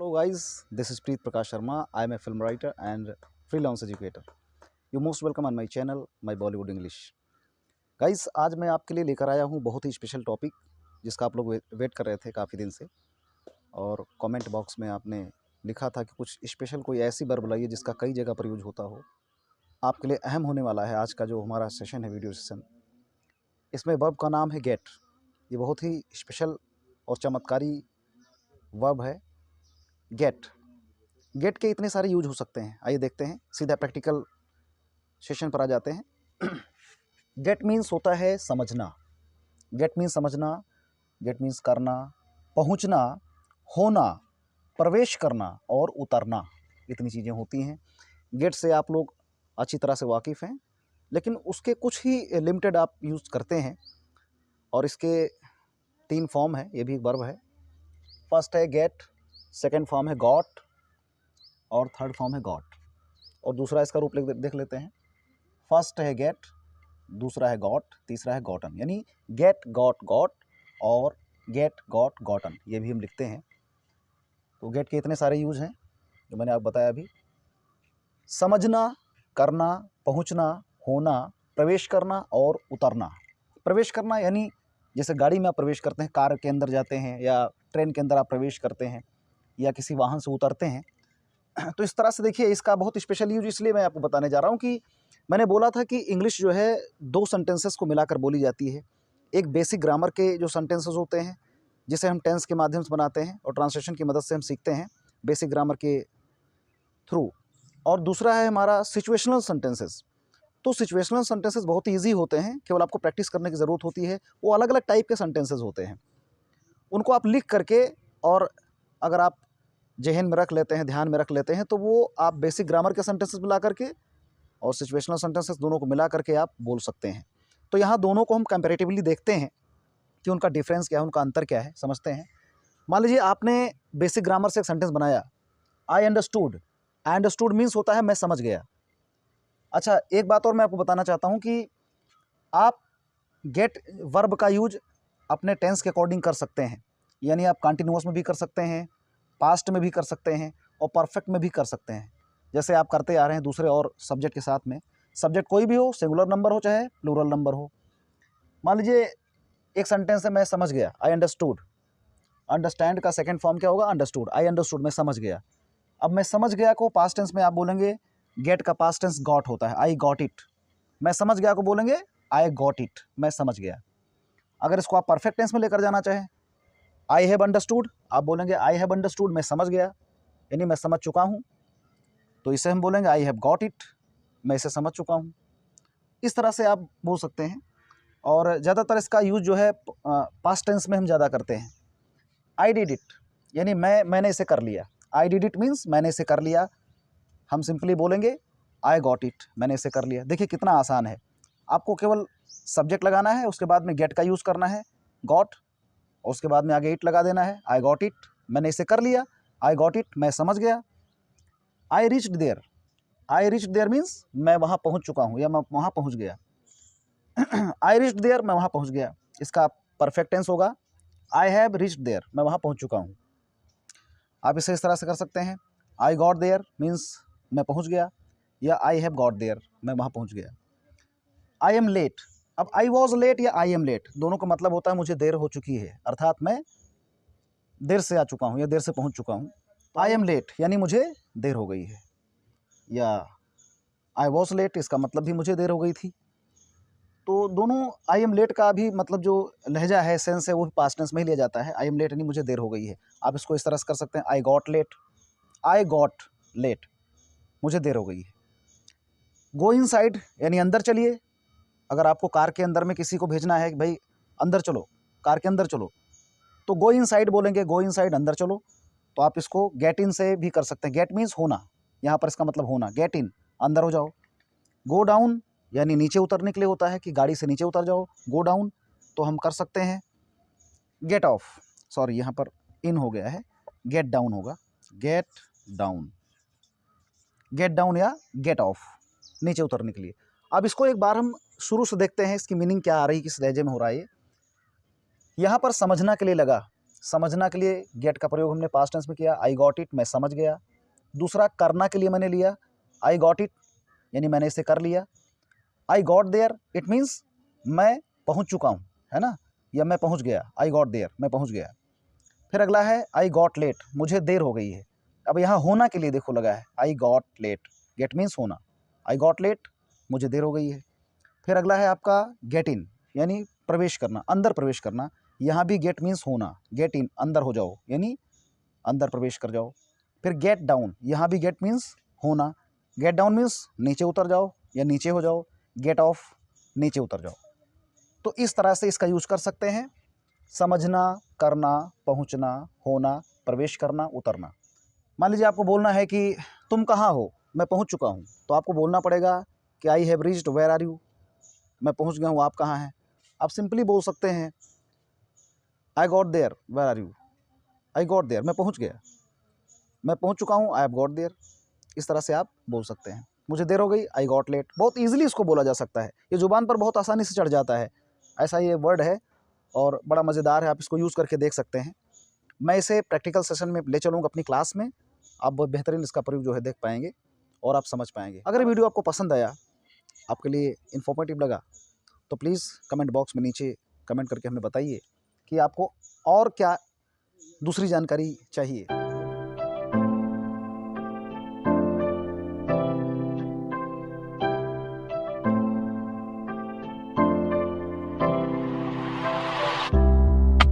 Hello guys, this is Preet Prakash Sharma. I am a film writer and freelance educator. You most welcome on my channel, my Bollywood English. Guys, आज मैं आपके लिए लेकर आया हूँ बहुत ही special topic जिसका आप लोग वेट कर रहे थे काफ़ी दिन से। और कमेंट बॉक्स में आपने लिखा था कि कुछ स्पेशल कोई ऐसी वर्ब लाइए जिसका कई जगह पर यूज होता हो। आपके लिए अहम होने वाला है आज का जो हमारा सेशन है, वीडियो सेशन। इसमें वर्ब का नाम है गेट। ये बहुत ही स्पेशल और चमत्कारी वर्ब है गेट। गेट के इतने सारे यूज हो सकते हैं, आइए देखते हैं। सीधा प्रैक्टिकल सेशन पर आ जाते हैं। गेट मीन्स होता है समझना। गेट मीन्स समझना, गेट मीन्स करना, पहुंचना, होना, प्रवेश करना और उतरना। इतनी चीज़ें होती हैं। गेट से आप लोग अच्छी तरह से वाकिफ़ हैं, लेकिन उसके कुछ ही लिमिटेड आप यूज़ करते हैं। और इसके 3 फॉर्म है, ये भी एक वर्ब है। फर्स्ट है गेट, सेकेंड फॉर्म है गॉट और थर्ड फॉर्म है गॉट। और दूसरा इसका रूप देख लेते हैं। फर्स्ट है गेट, दूसरा है गॉट, तीसरा है गॉटन। यानी गेट, गॉट, गॉट और गेट, गॉट, गॉटन, ये भी हम लिखते हैं। तो गेट के इतने सारे यूज हैं जो मैंने आपको बताया अभी। समझना, करना, पहुंचना, होना, प्रवेश करना और उतरना। प्रवेश करना यानी जैसे गाड़ी में आप प्रवेश करते हैं, कार के अंदर जाते हैं या ट्रेन के अंदर आप प्रवेश करते हैं या किसी वाहन से उतरते हैं। तो इस तरह से देखिए, इसका बहुत स्पेशल यूज इसलिए मैं आपको बताने जा रहा हूँ कि मैंने बोला था कि इंग्लिश जो है 2 सेंटेंसेस को मिलाकर बोली जाती है। एक बेसिक ग्रामर के जो सेंटेंसेस होते हैं जिसे हम टेंस के माध्यम से बनाते हैं और ट्रांसलेशन की मदद से हम सीखते हैं बेसिक ग्रामर के थ्रू। और दूसरा है हमारा सिचुएशनल सेंटेंसेस। तो सिचुएशनल सेंटेंसेस बहुत ही ईजी होते हैं, केवल आपको प्रैक्टिस करने की ज़रूरत होती है। वो अलग अलग टाइप के सेंटेंसेस होते हैं, उनको आप लिख करके और अगर आप जहन में रख लेते हैं, ध्यान में रख लेते हैं, तो वो आप बेसिक ग्रामर के सेंटेंसेस मिला करके और सिचुएशनल सेंटेंसेस दोनों को मिला करके आप बोल सकते हैं। तो यहाँ दोनों को हम कंपैरेटिवली देखते हैं कि उनका डिफरेंस क्या है, उनका अंतर क्या है, समझते हैं। मान लीजिए आपने बेसिक ग्रामर से एक सेंटेंस बनाया, आई अंडरस्टूड। अंडरस्टूड मीन्स होता है मैं समझ गया। अच्छा, एक बात और मैं आपको बताना चाहता हूँ कि आप गेट वर्ब का यूज अपने टेंस के अकॉर्डिंग कर सकते हैं। यानी आप कंटिन्यूअस में भी कर सकते हैं, पास्ट में भी कर सकते हैं और परफेक्ट में भी कर सकते हैं, जैसे आप करते आ रहे हैं दूसरे और सब्जेक्ट के साथ में। सब्जेक्ट कोई भी हो, सिंगुलर नंबर हो चाहे प्लूरल नंबर हो। मान लीजिए एक सेंटेंस है मैं समझ गया, आई अंडरस्टूड। अंडरस्टैंड का सेकंड फॉर्म क्या होगा? अंडरस्टूड। आई अंडरस्टूड, मैं समझ गया। अब मैं समझ गया को पास्ट टेंस में आप बोलेंगे, गेट का पास्ट टेंस गॉट होता है, आई गॉट इट। मैं समझ गया को बोलेंगे आई गॉट इट, मैं समझ गया। अगर इसको आप परफेक्ट टेंस में लेकर जाना चाहें, आई हैव अंडरस्टूड, आप बोलेंगे आई हैव अंडरस्टूड, मैं समझ गया, यानी मैं समझ चुका हूँ। तो इसे हम बोलेंगे आई हैव गॉट इट, मैं इसे समझ चुका हूँ। इस तरह से आप बोल सकते हैं। और ज़्यादातर इसका यूज़ जो है पास्ट टेंस में हम ज़्यादा करते हैं। आई डिड इट, यानी मैंने इसे कर लिया। आई डिड इट मीन्स मैंने इसे कर लिया। हम सिंपली बोलेंगे आई गॉट इट, मैंने इसे कर लिया। देखिए कितना आसान है। आपको केवल सब्जेक्ट लगाना है, उसके बाद में गेट का यूज़ करना है, गॉट, और उसके बाद में आगे इट लगा देना है, आई गॉट इट, मैंने इसे कर लिया। आई गॉट इट, मैं समझ गया। I reached there, I reached there means मैं वहाँ पहुँच चुका हूँ या मैं वहाँ पहुँच गया। आई रीच्ड देयर, मैं वहाँ पहुँच गया। इसका परफेक्ट टेंस होगा आई हैव रीच्ड देयर, मैं वहाँ पहुँच चुका हूँ। आप इसे इस तरह से कर सकते हैं, आई गॉट देयर मीन्स मैं पहुँच गया, या आई हैव गॉट देयर, मैं वहाँ पहुँच गया। आई एम लेट, अब आई वॉज लेट या आई एम लेट, दोनों का मतलब होता है मुझे देर हो चुकी है, अर्थात मैं देर से आ चुका हूँ या देर से पहुँच चुका हूँ। आई एम लेट यानी मुझे देर हो गई है, या आई वॉज लेट, इसका मतलब भी मुझे देर हो गई थी। तो दोनों आई एम लेट का भी मतलब जो लहजा है, सेंस है, वो भी पास्ट टेंस में ही लिया जाता है। आई एम लेट यानी मुझे देर हो गई है। आप इसको इस तरह से कर सकते हैं, I got late, I got late, मुझे देर हो गई है। गो इनसाइड यानी अंदर चलिए। अगर आपको कार के अंदर में किसी को भेजना है कि भाई अंदर चलो, कार के अंदर चलो, तो गो इनसाइड बोलेंगे, गो इनसाइड, अंदर चलो। तो आप इसको गेट इन से भी कर सकते हैं। गेट मीन्स होना, यहाँ पर इसका मतलब होना, गेट इन, अंदर हो जाओ। गो डाउन यानी नीचे उतरने के लिए होता है कि गाड़ी से नीचे उतर जाओ, गो डाउन, तो हम कर सकते हैं गेट ऑफ, सॉरी यहाँ पर इन हो गया है, गेट डाउन होगा, गेट डाउन, गेट डाउन या गेट ऑफ, नीचे उतरने के लिए। अब इसको एक बार हम शुरू से देखते हैं, इसकी मीनिंग क्या आ रही, किस लहजे में हो रहा है ये। यहाँ पर समझना के लिए लगा, समझना के लिए गेट का प्रयोग हमने पास्ट टेंस में किया, आई गॉट इट, मैं समझ गया। दूसरा, करना के लिए मैंने लिया, आई गॉट इट, यानी मैंने इसे कर लिया। I got there, it means मैं पहुंच चुका हूं, है ना, या मैं पहुंच गया। आई गॉट देयर, मैं पहुंच गया। फिर अगला है आई गॉट लेट, मुझे देर हो गई है। अब यहाँ होना के लिए देखो लगा है, I got late, get means होना, आई गॉट लेट, मुझे देर हो गई है। फिर अगला है आपका गेट इन, यानी प्रवेश करना, अंदर प्रवेश करना। यहाँ भी गेट मीन्स होना, गेट इन, अंदर हो जाओ, यानी अंदर प्रवेश कर जाओ। फिर गेट डाउन, यहाँ भी गेट मीन्स होना, गेट डाउन मीन्स नीचे उतर जाओ या नीचे हो जाओ। गेट ऑफ, नीचे उतर जाओ। तो इस तरह से इसका यूज कर सकते हैं, समझना, करना, पहुंचना, होना, प्रवेश करना, उतरना। मान लीजिए आपको बोलना है कि तुम कहाँ हो, मैं पहुंच चुका हूं, तो आपको बोलना पड़ेगा कि I have reached, where are you, मैं पहुंच गया हूं, आप कहाँ हैं। आप सिंपली बोल सकते हैं I got there, where are you, I got there, मैं पहुंच गया, मैं पहुंच चुका हूं, आई हैव गॉट देयर। इस तरह से आप बोल सकते हैं। मुझे देर हो गई, आई गॉट लेट, बहुत ईजिली इसको बोला जा सकता है, ये जुबान पर बहुत आसानी से चढ़ जाता है, ऐसा ये वर्ड है और बड़ा मज़ेदार है। आप इसको यूज़ करके देख सकते हैं। मैं इसे प्रैक्टिकल सेशन में ले चलूँगा अपनी क्लास में, आप बहुत बेहतरीन इसका प्रयोग जो है देख पाएंगे और आप समझ पाएंगे। अगर वीडियो आपको पसंद आया, आपके लिए इन्फॉर्मेटिव लगा, तो प्लीज़ कमेंट बॉक्स में नीचे कमेंट करके हमें बताइए कि आपको और क्या दूसरी जानकारी चाहिए।